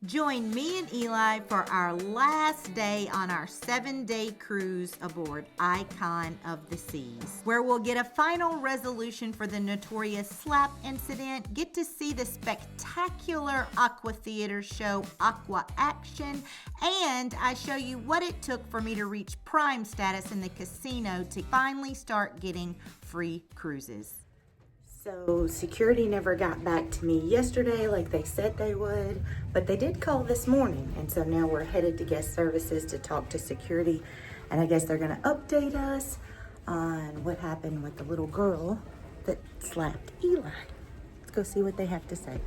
Join me and Eli for our last day on our 7-day cruise aboard Icon of the Seas, where we'll get a final resolution for the notorious slap incident, get to see the spectacular Aqua Theater show Aqua Action, and I show you what it took for me to reach prime status in the casino to finally start getting free cruises. So security never got back to me yesterday like they said they would, but they did call this morning. And so now we're headed to guest services to talk to security. And I guess they're gonna update us on what happened with the little girl that slapped Eli. Let's go see what they have to say.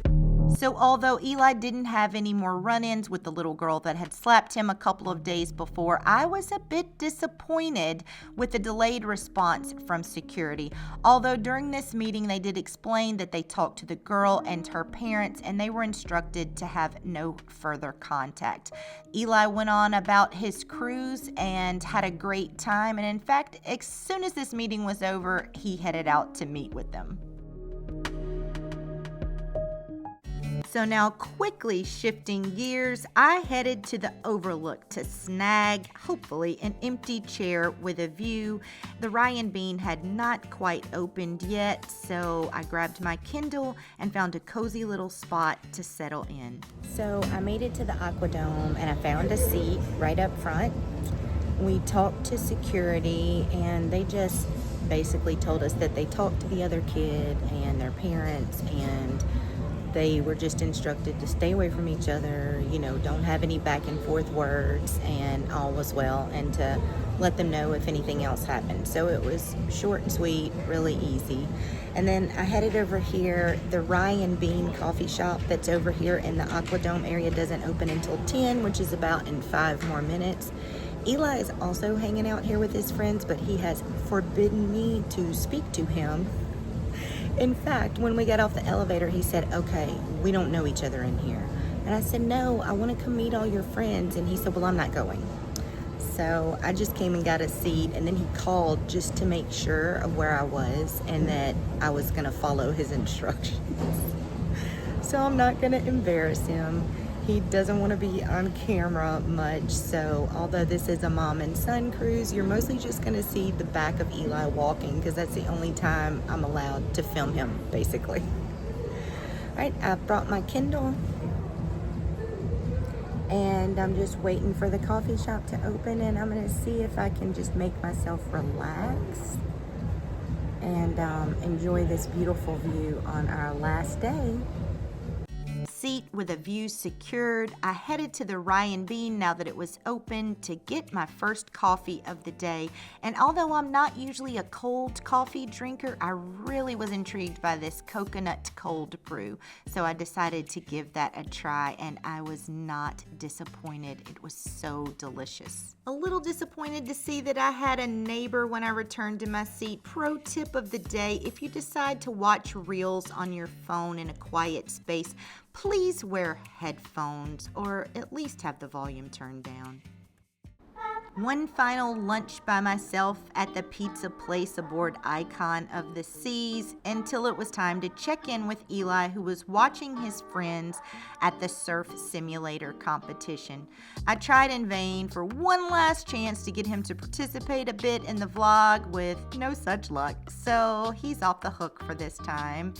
So although Eli didn't have any more run-ins with the little girl that had slapped him a couple of days before, I was a bit disappointed with the delayed response from security. Although during this meeting they did explain that they talked to the girl and her parents and they were instructed to have no further contact. Eli went on about his cruise and had a great time, and in fact, as soon as this meeting was over, he headed out to meet with them. So now quickly shifting gears, I headed to the Overlook to snag, hopefully, an empty chair with a view. The Ryan Bean had not quite opened yet, so I grabbed my Kindle and found a cozy little spot to settle in. So I made it to the Aqua Dome and I found a seat right up front. We talked to security and they just basically told us that they talked to the other kid and their parents, and they were just instructed to stay away from each other, don't have any back and forth words, and all was well, and to let them know if anything else happened. So it was short and sweet, really easy. And then I headed over here. The Ryan Bean coffee shop that's over here in the Aqua Dome area doesn't open until 10, which is about in 5 more minutes. Eli is also hanging out here with his friends, but he has forbidden me to speak to him. In fact, when we got off the elevator, he said, okay, we don't know each other in here. And I said, no, I want to come meet all your friends. And he said, well, I'm not going. So I just came and got a seat, and then he called just to make sure of where I was and that I was going to follow his instructions. So I'm not going to embarrass him. He doesn't want to be on camera much, so although this is a mom and son cruise, you're mostly just going to see the back of Eli walking because that's the only time I'm allowed to film him, basically. All right, I brought my Kindle, and I'm just waiting for the coffee shop to open, and I'm going to see if I can just make myself relax and enjoy this beautiful view on our last day. Seat with a view secured, I headed to the Ryan Bean now that it was open to get my first coffee of the day. And although I'm not usually a cold coffee drinker, I really was intrigued by this coconut cold brew. So I decided to give that a try, and I was not disappointed. It was so delicious. A little disappointed to see that I had a neighbor when I returned to my seat. Pro tip of the day: if you decide to watch reels on your phone in a quiet space, please wear headphones or at least have the volume turned down. One final lunch by myself at the pizza place aboard Icon of the Seas until it was time to check in with Eli, who was watching his friends at the surf simulator competition. I tried in vain for one last chance to get him to participate a bit in the vlog with no such luck, so he's off the hook for this time.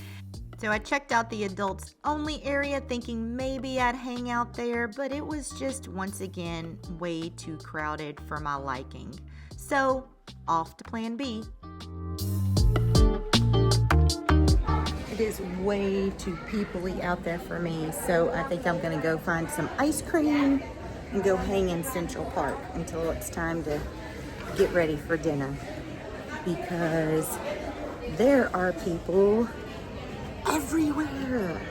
So I checked out the adults only area thinking maybe I'd hang out there, but it was just once again way too crowded for my liking. So off to plan B. It is way too peoply out there for me, so I think I'm gonna go find some ice cream and go hang in Central Park until it's time to get ready for dinner, because there are people everywhere.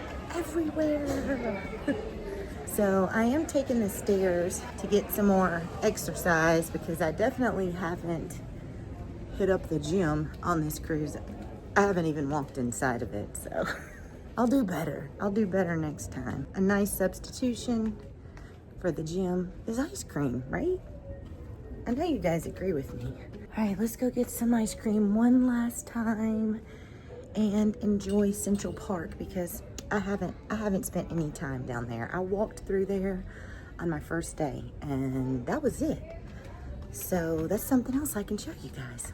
So I am taking the stairs to get some more exercise because I definitely haven't hit up the gym on this cruise. I haven't even walked inside of it, so I'll do better. I'll do better next time. A nice substitution for the gym is ice cream, right? I know you guys agree with me. All right, let's go get some ice cream one last time and enjoy Central Park, because I haven't spent any time down there. I walked through there on my first day and that was it. So that's something else I can show you guys.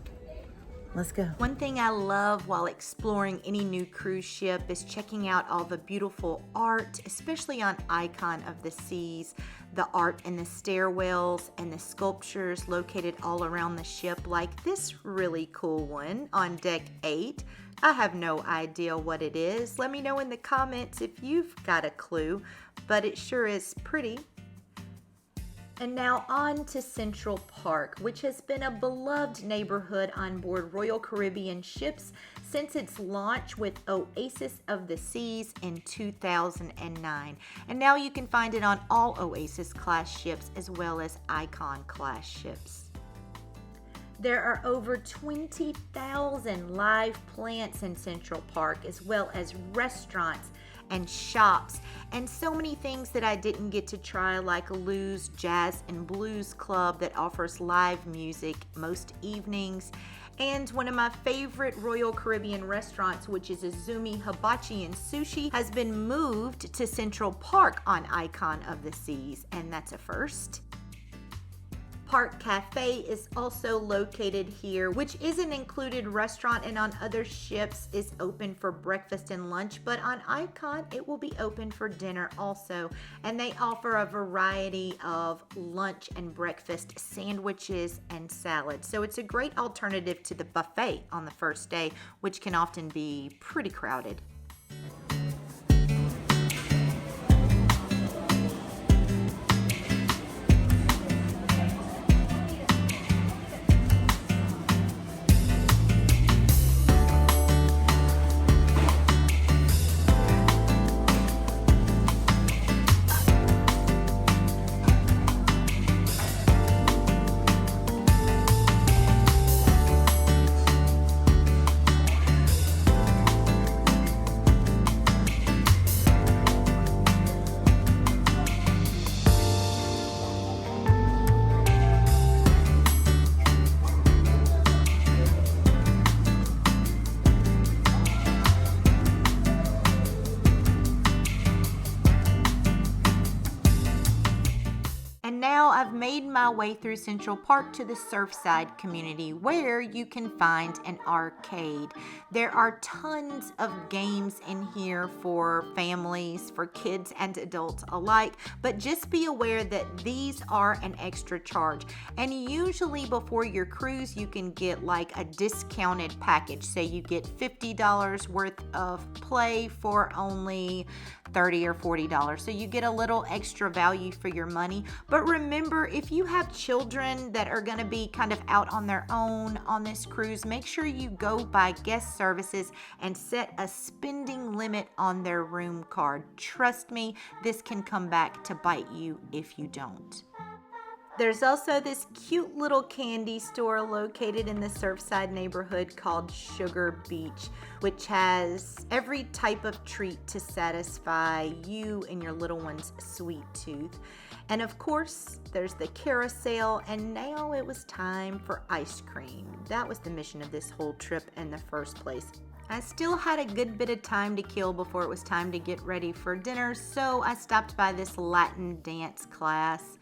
Let's go. One thing I love while exploring any new cruise ship is checking out all the beautiful art, especially on Icon of the Seas. The art in the stairwells and the sculptures located all around the ship, like this really cool one on deck 8. I have no idea what it is. Let me know in the comments if you've got a clue, but it sure is pretty. And now on to Central Park, which has been a beloved neighborhood on board Royal Caribbean ships since its launch with Oasis of the Seas in 2009. And now you can find it on all Oasis class ships as well as Icon class ships. There are over 20,000 live plants in Central Park, as well as restaurants and shops, and so many things that I didn't get to try, like Lou's Jazz and Blues Club that offers live music most evenings, and one of my favorite Royal Caribbean restaurants, which is Azumi Hibachi and Sushi, has been moved to Central Park on Icon of the Seas, and that's a first. Park Cafe is also located here, which is an included restaurant, and on other ships is open for breakfast and lunch, but on Icon it will be open for dinner also, and they offer a variety of lunch and breakfast sandwiches and salads. So it's a great alternative to the buffet on the first day, which can often be pretty crowded. And now I've made my way through Central Park to the Surfside community, where you can find an arcade. There are tons of games in here for families, for kids and adults alike, but just be aware that these are an extra charge. And usually before your cruise, you can get like a discounted package. Say you get $50 worth of play for only $30 or $40. So you get a little extra value for your money. But remember, if you have children that are going to be kind of out on their own on this cruise, make sure you go by guest services and set a spending limit on their room card. Trust me, this can come back to bite you if you don't. There's also this cute little candy store located in the Surfside neighborhood called Sugar Beach, which has every type of treat to satisfy you and your little one's sweet tooth. And of course, there's the carousel, and now it was time for ice cream. That was the mission of this whole trip in the first place. I still had a good bit of time to kill before it was time to get ready for dinner, so I stopped by this Latin dance class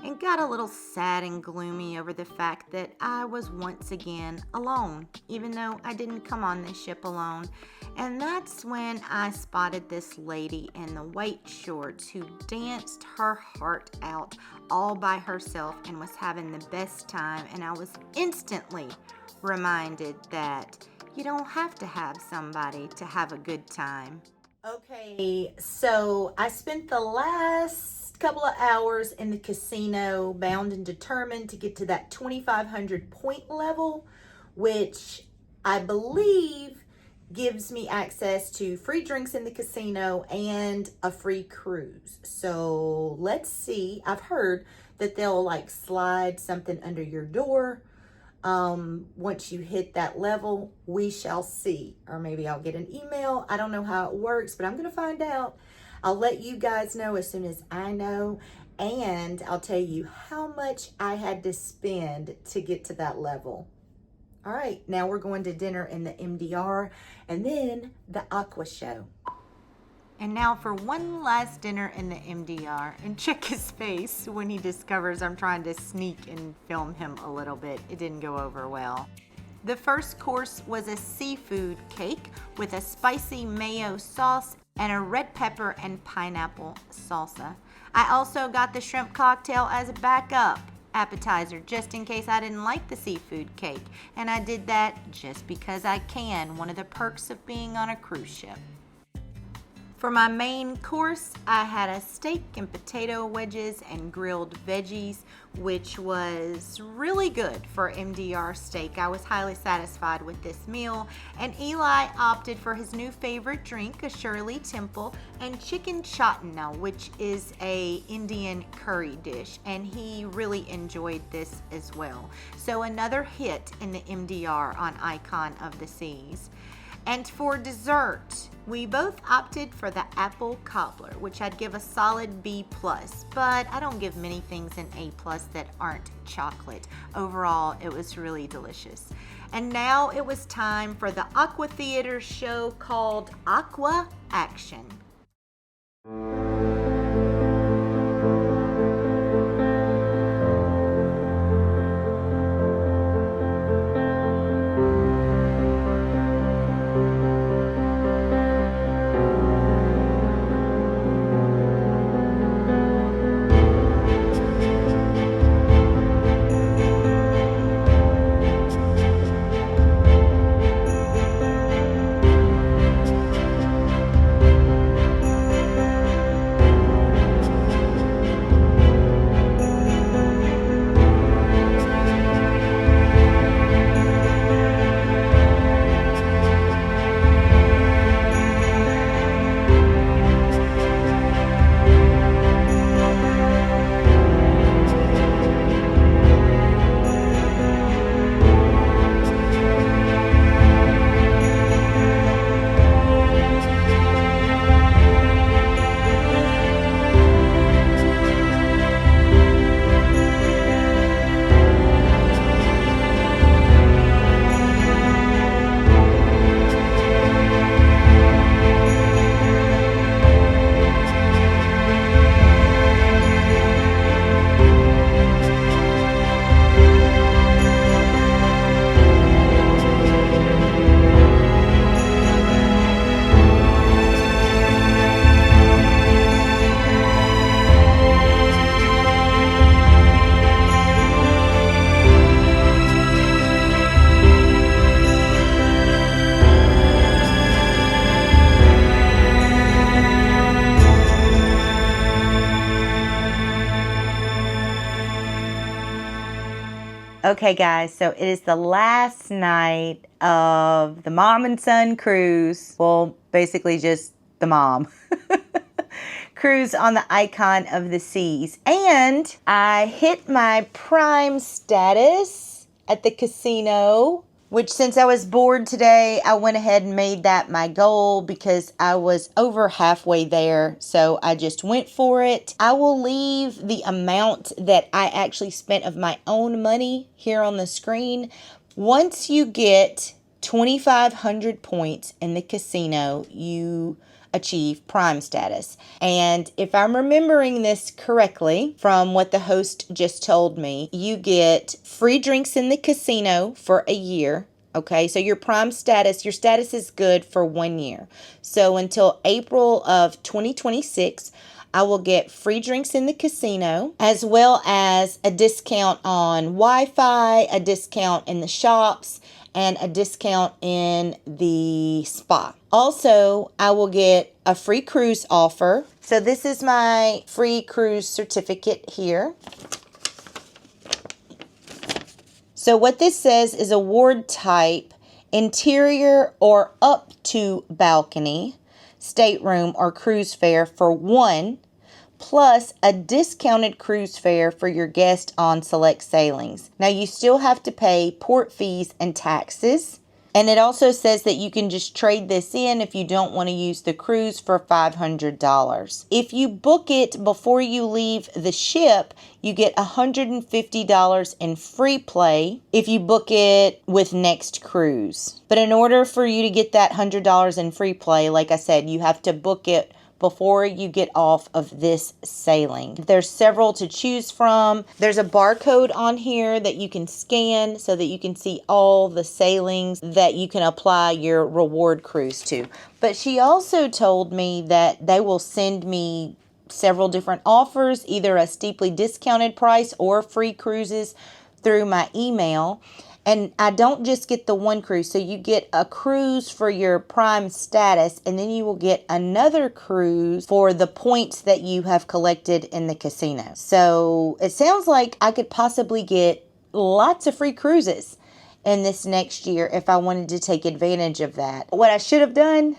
and got a little sad and gloomy over the fact that I was once again alone, even though I didn't come on this ship alone. And that's when I spotted this lady in the white shorts who danced her heart out all by herself and was having the best time. And I was instantly reminded that you don't have to have somebody to have a good time. Okay, so I spent the last couple of hours in the casino, bound and determined to get to that 2,500 point level, which I believe gives me access to free drinks in the casino and a free cruise. So let's see. I've heard that they'll like slide something under your door once you hit that level. We shall see, or maybe I'll get an email. I don't know how it works, but I'm gonna find out. I'll let you guys know as soon as I know, and I'll tell you how much I had to spend to get to that level. All right, now we're going to dinner in the MDR and then the Aqua show. And now for one last dinner in the MDR. And check his face when he discovers I'm trying to sneak and film him a little bit. It didn't go over well. The first course was a seafood cake with a spicy mayo sauce and a red pepper and pineapple salsa. I also got the shrimp cocktail as a backup appetizer just in case I didn't like the seafood cake. And I did that just because I can, one of the perks of being on a cruise ship. For my main course, I had a steak and potato wedges and grilled veggies, which was really good for MDR steak. I was highly satisfied with this meal, and Eli opted for his new favorite drink, a Shirley Temple, and chicken chatna, which is a Indian curry dish, and he really enjoyed this as well. So another hit in the MDR on Icon of the Seas. And for dessert, we both opted for the apple cobbler, which I'd give a solid B+, but I don't give many things an A+ that aren't chocolate. Overall, it was really delicious. And now it was time for the Aqua Theater show called Aqua Action. Okay, guys, so it is the last night of the mom and son cruise. Well, basically just the mom cruise on the Icon of the Seas. And I hit my Prime status at the casino, which since I was bored today, I went ahead and made that my goal because I was over halfway there. So I just went for it. I will leave the amount that I actually spent of my own money here on the screen. Once you get 2,500 points in the casino, you achieve Prime status. And if I'm remembering this correctly from what the host just told me, you get free drinks in the casino for a year. Okay, so your Prime status, your status is good for 1 year. So until April of 2026, I will get free drinks in the casino, as well as a discount on Wi-Fi, a discount in the shops, and a discount in the spa. Also, I will get a free cruise offer. So this is my free cruise certificate here. So what this says is award type, interior or up to balcony, stateroom or cruise fare for one, plus a discounted cruise fare for your guest on select sailings. Now you still have to pay port fees and taxes. And it also says that you can just trade this in if you don't want to use the cruise for $500. If you book it before you leave the ship, you get $150 in free play if you book it with Next Cruise. But in order for you to get that $100 in free play, like I said, you have to book it before you get off of this sailing. There's several to choose from. There's a barcode on here that you can scan so that you can see all the sailings that you can apply your reward cruise to. But she also told me that they will send me several different offers, either a steeply discounted price or free cruises through my email. And I don't just get the one cruise. So you get a cruise for your Prime status, and then you will get another cruise for the points that you have collected in the casino. So it sounds like I could possibly get lots of free cruises in this next year if I wanted to take advantage of that. What I should have done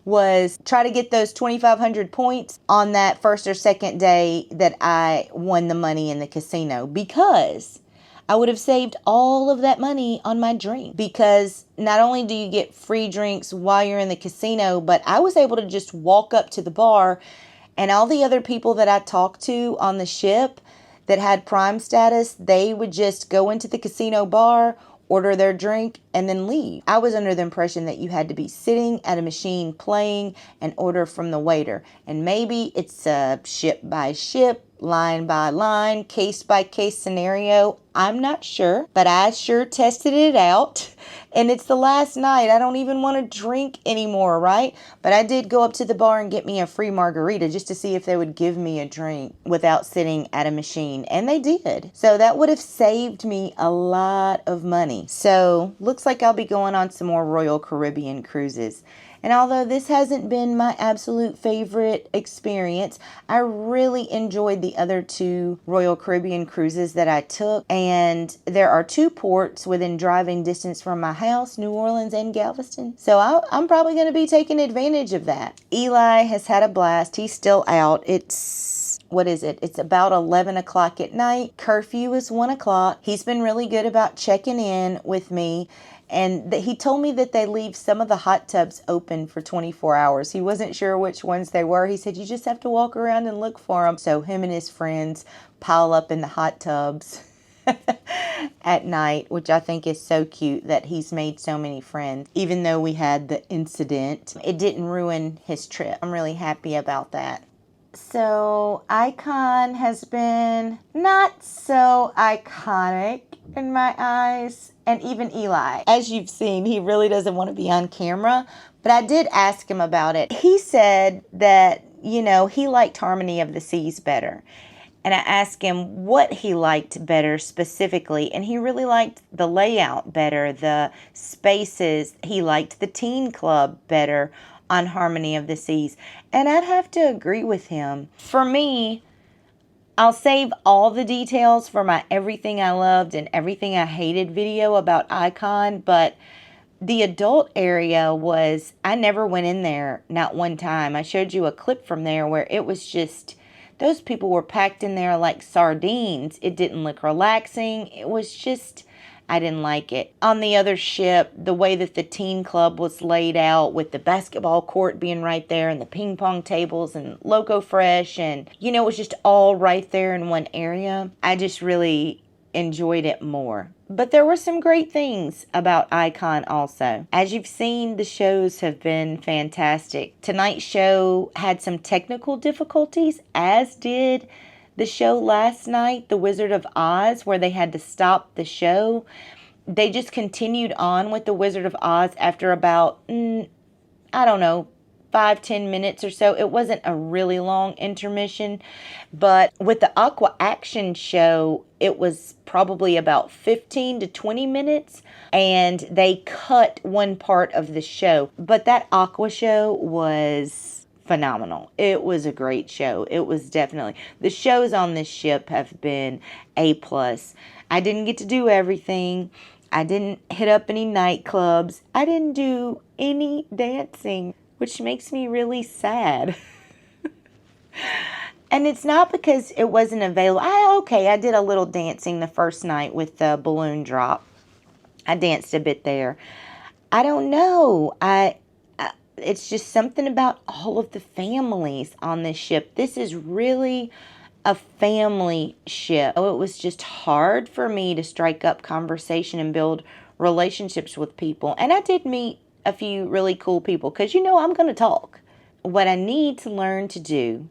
was try to get those 2,500 points on that first or second day that I won the money in the casino, because I would have saved all of that money on my drink. Because not only do you get free drinks while you're in the casino, but I was able to just walk up to the bar, and all the other people that I talked to on the ship that had Prime status, they would just go into the casino bar, order their drink, and then leave. I was under the impression that you had to be sitting at a machine playing and order from the waiter. And maybe it's a ship by ship, line by line, case by case scenario. I'm not sure, but I sure tested it out. And it's the last night. I don't even want to drink anymore, right? But I did go up to the bar and get me a free margarita just to see if they would give me a drink without sitting at a machine. And they did. So that would have saved me a lot of money. So looks like I'll be going on some more Royal Caribbean cruises. And although this hasn't been my absolute favorite experience, I really enjoyed the other two Royal Caribbean cruises that I took. And there are two ports within driving distance from my house, New Orleans and Galveston. So I'm probably going to be taking advantage of that. Eli has had a blast. He's still out. What is it? It's about 11 o'clock at night. Curfew is 1 o'clock. He's been really good about checking in with me. And he told me that they leave some of the hot tubs open for 24 hours. He wasn't sure which ones they were. He said, you just have to walk around and look for them. So him and his friends pile up in the hot tubs at night, which I think is so cute that he's made so many friends. Even though we had the incident, it didn't ruin his trip. I'm really happy about that. So Icon has been not so iconic in my eyes, and even Eli. As you've seen, he really doesn't want to be on camera, but I did ask him about it. He said that, he liked Harmony of the Seas better. And I asked him what he liked better specifically, and he really liked the layout better, the spaces. He liked the teen club better on Harmony of the Seas. And I'd have to agree with him. For me, I'll save all the details for my everything I loved and everything I hated video about Icon, but the adult area I never went in there, not one time. I showed you a clip from there where it was just, those people were packed in there like sardines. It didn't look relaxing. It was just, I didn't like it. On the other ship, the way that the teen club was laid out with the basketball court being right there and the ping pong tables and Loco Fresh and, it was just all right there in one area. I just really enjoyed it more. But there were some great things about Icon also. As you've seen, the shows have been fantastic. Tonight's show had some technical difficulties, as did the show last night, The Wizard of Oz, where they had to stop the show. They just continued on with The Wizard of Oz after about, 5-10 minutes or so. It wasn't a really long intermission, but with the Aqua Action show, it was probably about 15 to 20 minutes, and they cut one part of the show. But that Aqua show was phenomenal. It was a great show. It was definitely, the shows on this ship have been A+. I didn't get to do everything. I didn't hit up any nightclubs. I didn't do any dancing, which makes me really sad. And it's not because it wasn't available. I did a little dancing the first night with the balloon drop. I danced a bit there. I don't know. It's just something about all of the families on this ship. This is really a family ship. Oh, it was just hard for me to strike up conversation and build relationships with people. And I did meet a few really cool people because I'm going to talk what I need to learn to do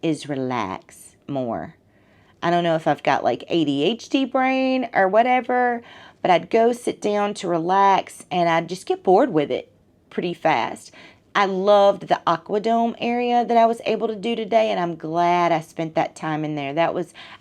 is relax more. I don't know if I've got like ADHD brain or whatever, but I'd go sit down to relax and I'd just get bored with it pretty fast. I loved the Aqua Dome area that I was able to do today, and I'm glad I spent that time in there.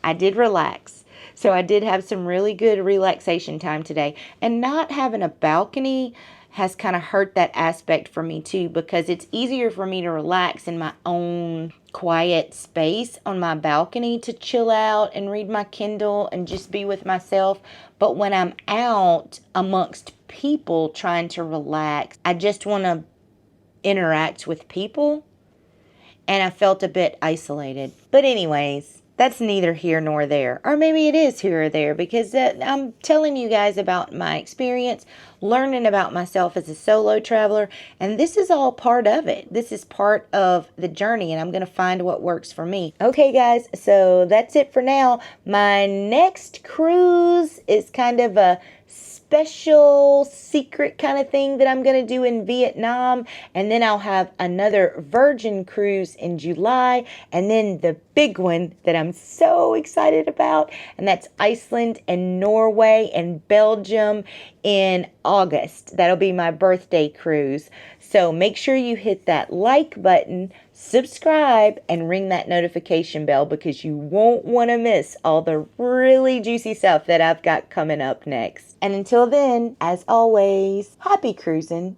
I did relax. So I did have some really good relaxation time today. And not having a balcony has kind of hurt that aspect for me too, because it's easier for me to relax in my own quiet space on my balcony to chill out and read my Kindle and just be with myself. But when I'm out amongst people trying to relax, I just want to interact with people, and I felt a bit isolated. But anyways, that's neither here nor there. Or maybe it is here or there, because I'm telling you guys about my experience, learning about myself as a solo traveler, and this is all part of it. This is part of the journey, and I'm going to find what works for me. Okay, guys, so that's it for now. My next cruise is kind of a special secret kind of thing that I'm going to do in Vietnam, and then I'll have another Virgin cruise in July, and then the big one that I'm so excited about, and that's Iceland and Norway and Belgium in August. That'll be my birthday cruise. So make sure you hit that like button, subscribe, and ring that notification bell, because you won't want to miss all the really juicy stuff that I've got coming up next. And until then, as always, happy cruising.